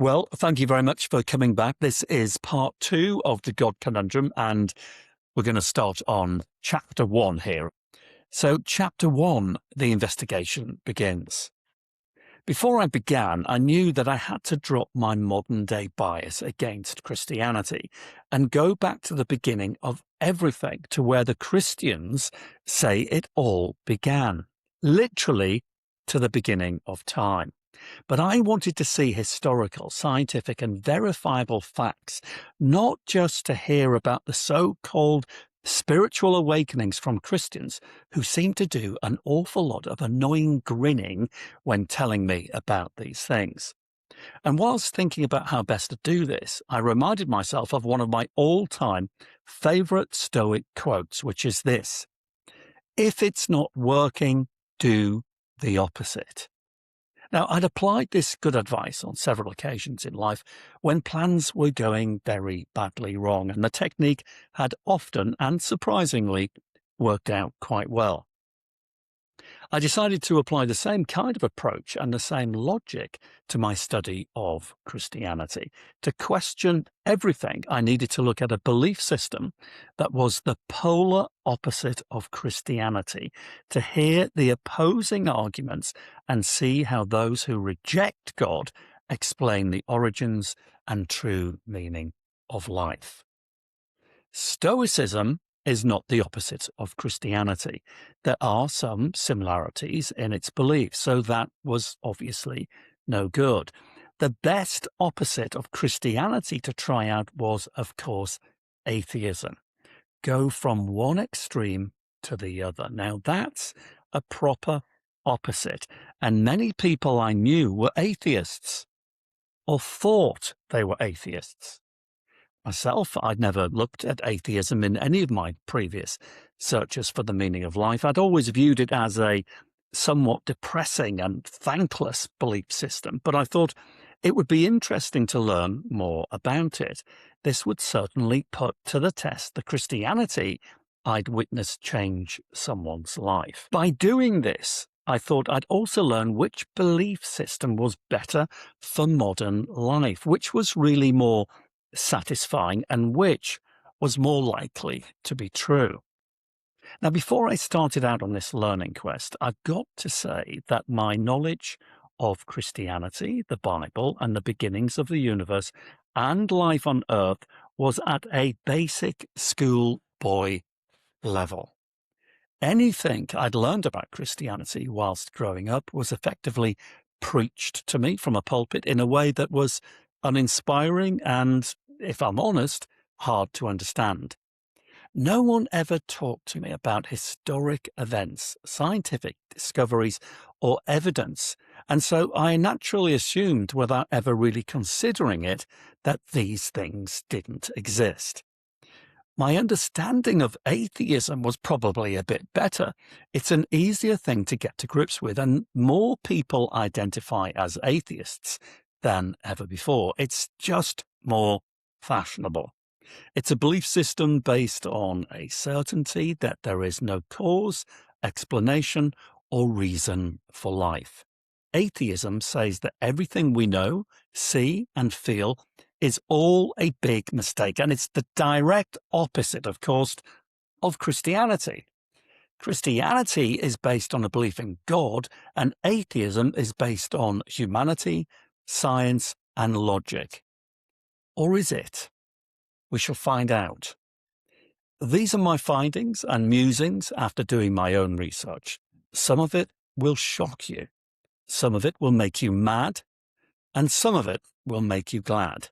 Well, thank you very much for coming back. This is part 2 of the God Conundrum, and we're going to start on chapter 1 here. So chapter 1, the investigation begins. Before I began, I knew that I had to drop my modern-day bias against Christianity and go back to the beginning of everything, to where the Christians say it all began, literally to the beginning of time. But I wanted to see historical, scientific, and verifiable facts, not just to hear about the so-called spiritual awakenings from Christians who seem to do an awful lot of annoying grinning when telling me about these things. And whilst thinking about how best to do this, I reminded myself of one of my all-time favourite Stoic quotes, which is this: "If it's not working, do the opposite." Now, I'd applied this good advice on several occasions in life when plans were going very badly wrong, and the technique had often and surprisingly worked out quite well. I decided to apply the same kind of approach and the same logic to my study of Christianity, to question everything. I needed to look at a belief system that was the polar opposite of Christianity, to hear the opposing arguments and see how those who reject God explain the origins and true meaning of life. Stoicism is not the opposite of Christianity. There are some similarities in its beliefs, so that was obviously no good. The best opposite of Christianity to try out was, of course, atheism. Go from one extreme to the other. Now, that's a proper opposite, and many people I knew were atheists, or thought they were atheists. Myself, I'd never looked at atheism in any of my previous searches for the meaning of life. I'd always viewed it as a somewhat depressing and thankless belief system, but I thought it would be interesting to learn more about it. This would certainly put to the test the Christianity I'd witnessed change someone's life. By doing this, I thought I'd also learn which belief system was better for modern life, which was really more satisfying, and which was more likely to be true. Now, before I started out on this learning quest, I've got to say that my knowledge of Christianity, the Bible, and the beginnings of the universe and life on Earth was at a basic schoolboy level. Anything I'd learned about Christianity whilst growing up was effectively preached to me from a pulpit in a way that was uninspiring and, if I'm honest, hard to understand. No one ever talked to me about historic events, scientific discoveries, or evidence, and so I naturally assumed, without ever really considering it, that these things didn't exist. My understanding of atheism was probably a bit better. It's an easier thing to get to grips with, and more people identify as atheists than ever before. It's just more fashionable. It's a belief system based on a certainty that there is no cause, explanation, or reason for life. Atheism says that everything we know, see, and feel is all a big mistake, and it's the direct opposite, of course, of Christianity. Christianity is based on a belief in God, and atheism is based on humanity, science, and logic. Or is it? We shall find out. These are my findings and musings after doing my own research. Some of it will shock you. Some of it will make you mad, and some of it will make you glad.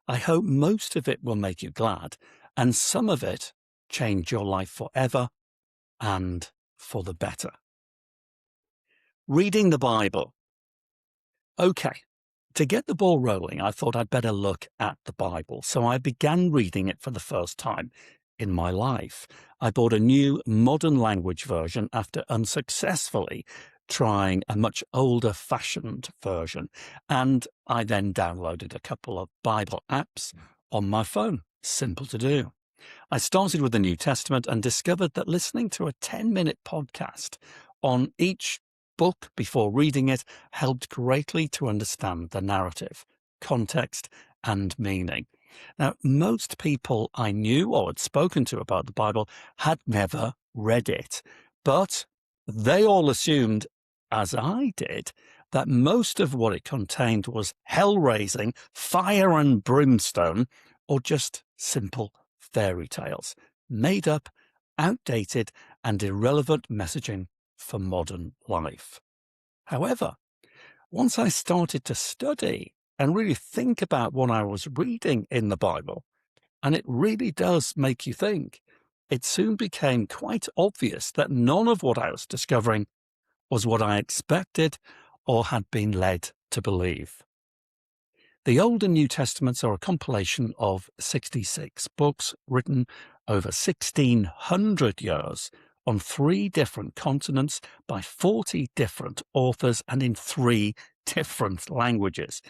I hope most of it will make you glad, and some of it change your life forever and for the better. Reading the Bible. Okay, to get the ball rolling, I thought I'd better look at the Bible, so I began reading it for the first time in my life. I bought a new modern language version after unsuccessfully trying a much older-fashioned version, and I then downloaded a couple of Bible apps on my phone. Simple to do. I started with the New Testament and discovered that listening to a 10-minute podcast on each book before reading it helped greatly to understand the narrative. context, and meaning. Now, most people I knew or had spoken to about the Bible had never read it, but they all assumed, as I did, that most of what it contained was hell-raising, fire and brimstone, or just simple fairy tales, made up, outdated, and irrelevant messaging for modern life. However, once I started to study and really think about what I was reading in the Bible, and it really does make you think, it soon became quite obvious that none of what I was discovering was what I expected or had been led to believe. The Old and New Testaments are a compilation of 66 books written over 1,600 years on 3 different continents by 40 different authors and in 3 different languages.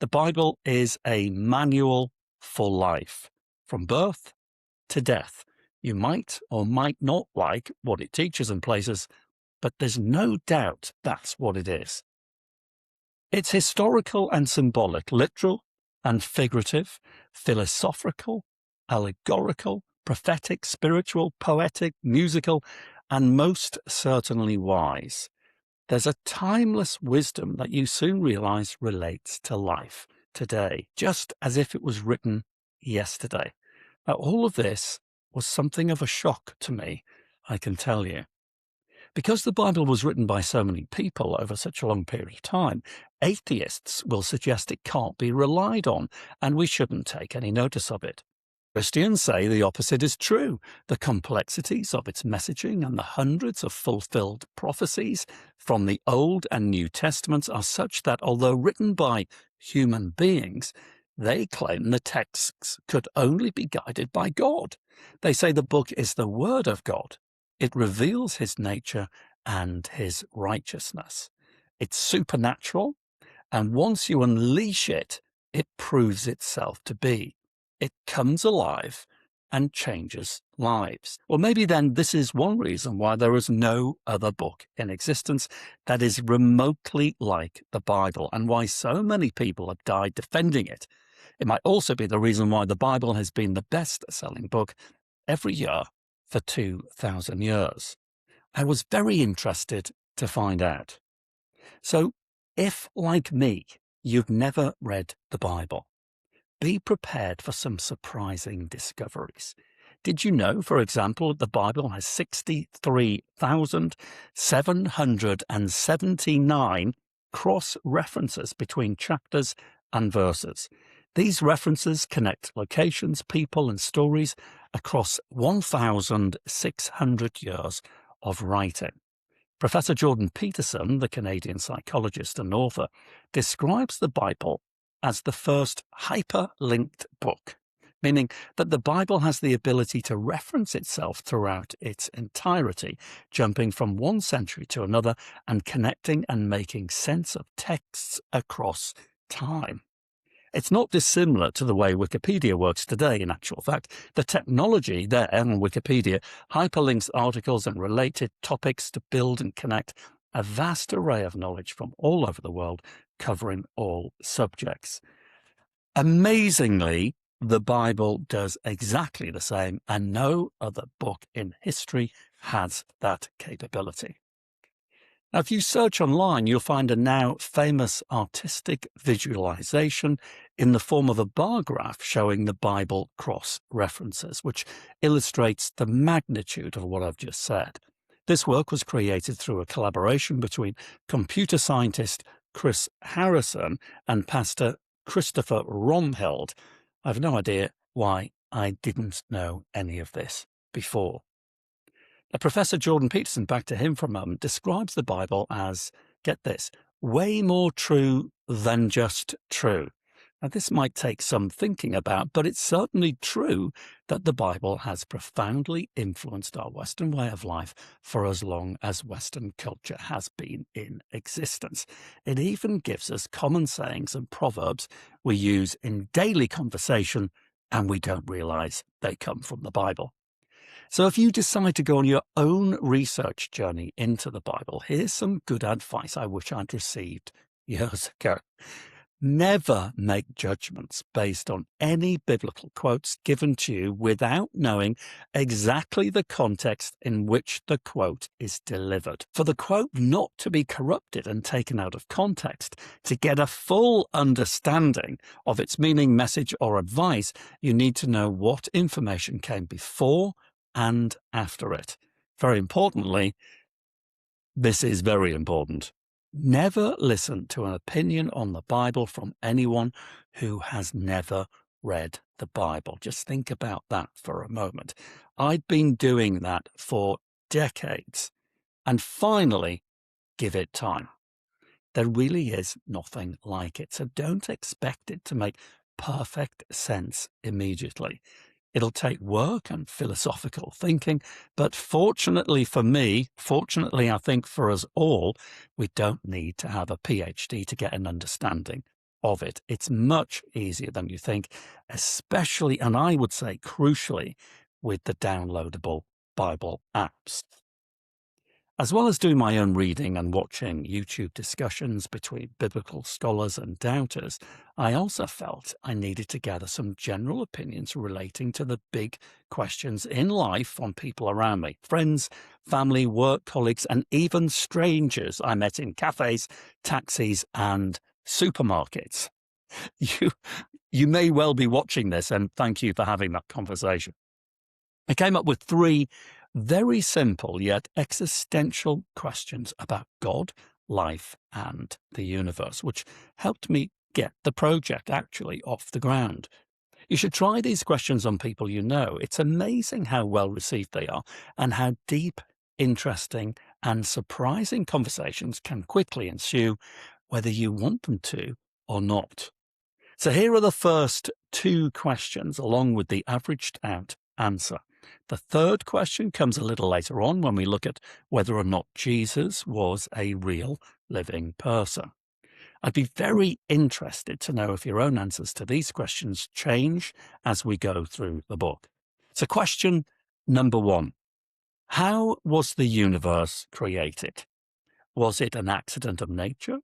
The Bible is a manual for life, from birth to death. You might or might not like what it teaches and places, but there's no doubt that's what it is. It's historical and symbolic, literal and figurative, philosophical, allegorical, prophetic, spiritual, poetic, musical, and most certainly wise. There's a timeless wisdom that you soon realize relates to life today, just as if it was written yesterday. Now, all of this was something of a shock to me, I can tell you. Because the Bible was written by so many people over such a long period of time, atheists will suggest it can't be relied on, and we shouldn't take any notice of it. Christians say the opposite is true. The complexities of its messaging and the hundreds of fulfilled prophecies from the Old and New Testaments are such that, although written by human beings, they claim the texts could only be guided by God. They say the book is the Word of God. It reveals his nature and his righteousness. It's supernatural, and once you unleash it, it proves itself to be. It comes alive and changes lives. Well, maybe then this is one reason why there is no other book in existence that is remotely like the Bible, and why so many people have died defending it. It might also be the reason why the Bible has been the best-selling book every year for 2,000 years. I was very interested to find out. So, if, like me, you've never read the Bible, be prepared for some surprising discoveries. Did you know, for example, that the Bible has 63,779 cross-references between chapters and verses? These references connect locations, people, and stories across 1,600 years of writing. Professor Jordan Peterson, the Canadian psychologist and author, describes the Bible as the first hyperlinked book, meaning that the Bible has the ability to reference itself throughout its entirety, jumping from one century to another and connecting and making sense of texts across time. It's not dissimilar to the way Wikipedia works today, in actual fact. The technology there on Wikipedia hyperlinks articles and related topics to build and connect a vast array of knowledge from all over the world, covering all subjects. Amazingly, the Bible does exactly the same, and no other book in history has that capability. Now, if you search online, you'll find a now famous artistic visualization in the form of a bar graph showing the Bible cross-references, which illustrates the magnitude of what I've just said. This work was created through a collaboration between computer scientist Chris Harrison and Pastor Christopher Romheld. I've no idea why I didn't know any of this before. Now, Professor Jordan Peterson, back to him for a moment, describes the Bible as, get this, way more true than just true. Now, this might take some thinking about, but it's certainly true that the Bible has profoundly influenced our Western way of life for as long as Western culture has been in existence. It even gives us common sayings and proverbs we use in daily conversation, and we don't realize they come from the Bible. So if you decide to go on your own research journey into the Bible, here's some good advice I wish I'd received years ago. Never make judgments based on any biblical quotes given to you without knowing exactly the context in which the quote is delivered. For the quote not to be corrupted and taken out of context, to get a full understanding of its meaning, message, or advice, you need to know what information came before and after it. Very importantly, this is very important. Never listen to an opinion on the Bible from anyone who has never read the Bible. Just think about that for a moment. I've been doing that for decades. And finally, give it time. There really is nothing like it. So don't expect it to make perfect sense immediately. It'll take work and philosophical thinking, but fortunately for me, fortunately I think for us all, we don't need to have a PhD to get an understanding of it. It's much easier than you think, especially, and I would say crucially, with the downloadable Bible apps. As well as doing my own reading and watching YouTube discussions between biblical scholars and doubters, I also felt I needed to gather some general opinions relating to the big questions in life from people around me, friends, family, work colleagues, and even strangers I met in cafes, taxis, and supermarkets. You, you may well be watching this, and thank you for having that conversation. I came up with 3 very simple yet existential questions about God, life, and the universe, which helped me get the project actually off the ground. You should try these questions on people you know. It's amazing how well received they are and how deep, interesting, and surprising conversations can quickly ensue, whether you want them to or not. So here are the first 2 questions, along with the averaged out answer. The third question comes a little later on when we look at whether or not Jesus was a real living person. I'd be very interested to know if your own answers to these questions change as we go through the book. So question number 1. How was the universe created? Was it an accident of nature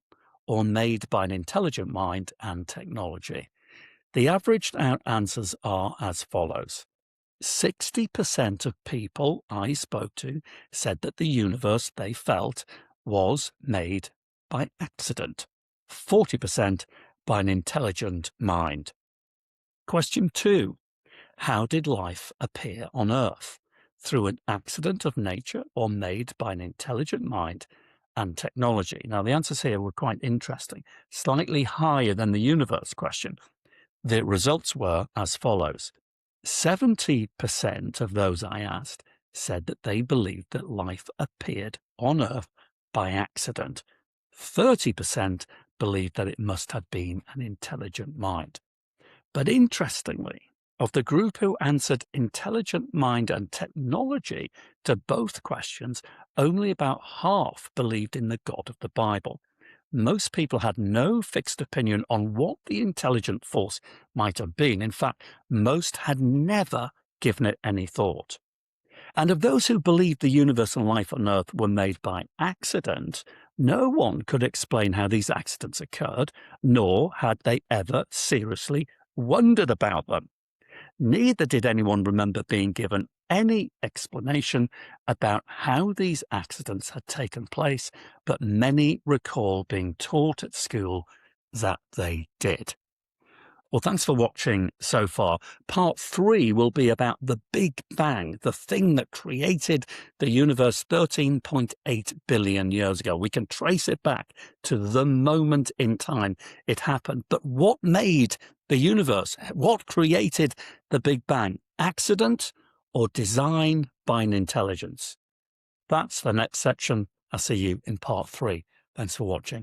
or made by an intelligent mind and technology? The averaged out answers are as follows. 60% of people I spoke to said that the universe they felt was made by accident. 40% by an intelligent mind. Question 2. How did life appear on Earth? Through an accident of nature or made by an intelligent mind and technology? Now, the answers here were quite interesting, slightly higher than the universe question. The results were as follows. 70% of those I asked said that they believed that life appeared on Earth by accident. 30% believed that it must have been an intelligent mind. But interestingly, of the group who answered intelligent mind and technology to both questions, only about half believed in the God of the Bible. Most people had no fixed opinion on what the intelligent force might have been. In fact, most had never given it any thought. And of those who believed the universe and life on Earth were made by accident, no one could explain how these accidents occurred, nor had they ever seriously wondered about them. Neither did anyone remember being given any explanation about how these accidents had taken place, but many recall being taught at school that they did. Well, thanks for watching so far. Part 3 will be about the Big Bang, the thing that created the universe 13.8 billion years ago. We can trace it back to the moment in time it happened. But what made the universe? What created the Big Bang? Accident or design by an intelligence? That's the next section. I'll see you in part 3. Thanks for watching.